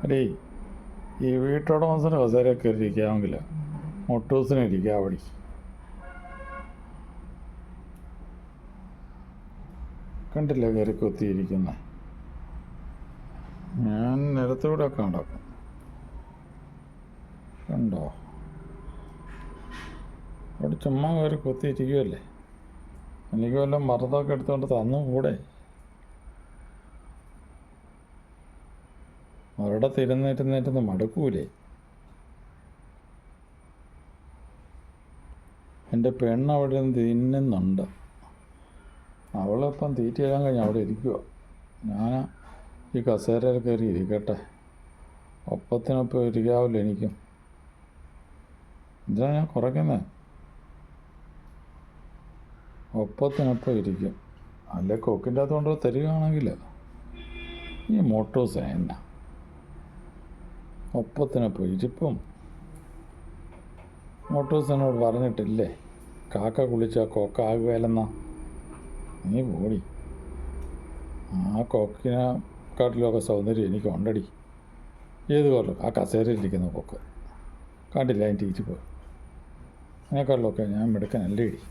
അടേ ഈ വീട്ടുടമസ്ഥന് കസേരയിൽ കയറി ഇരിക്കാമെങ്കിൽ മൊട്ടൂസിന് ഇരിക്കാം അവിടെ. കണ്ടില്ലേ കയറി കൊത്തിയിരിക്കുന്നത്? ഞാൻ നിലത്തൂടെ ഒക്കെ നടക്കും. കണ്ടോ? അവിടെ ചുമ്മാ കയറി കൊത്തിയിരിക്കുമല്ലേ. എനിക്ക് വല്ലതും മറുതൊക്കെ എടുത്തുകൊണ്ട് തന്നു കൂടെ? അവിടെ തിരുന്നിരുന്നിരുന്ന് മടുക്കൂലേ? എൻ്റെ പെണ്ണ് അവിടെ നിന്ന് തിന്നുന്നുണ്ട്. അവളിപ്പം തീറ്റയെല്ലാം കഴിഞ്ഞ് അവിടെ ഇരിക്കുക. ഞാൻ ഈ കസേരയിൽ കയറി ഇരിക്കട്ടെ. ഒപ്പത്തിനൊപ്പം ഇരിക്കാവില്ല എനിക്കും. ഇതാണ് ഞാൻ കുറയ്ക്കുന്നത്. ഒപ്പത്തിനൊപ്പം ഇരിക്കും. അല്ലെ കൊക്കിൻ്റെ അകത്ത് കൊണ്ട് തരികയാണെങ്കിൽ ഈ മോട്ടോസ് എന്നാ ഒപ്പത്തിനൊപ്പം ഇരിപ്പും. മോട്ടോസിനോട് പറഞ്ഞിട്ടില്ലേ കാക്ക കുളിച്ചാൽ കൊക്കാകുകയല്ലെന്നാ? നീ പോടി. ആ കൊക്കിനെക്കാട്ടിലൊക്കെ സൗന്ദര്യം എനിക്ക് ഉണ്ടടി. ഏത് കൊല്ലം ആ കസേരയിലിരിക്കുന്ന കൊക്ക് കണ്ടില്ല അതിൻ്റെ ഇരിപ്പ്. അതിനേക്കാട്ടിലൊക്കെ ഞാൻ മിടുക്കനല്ലേടി.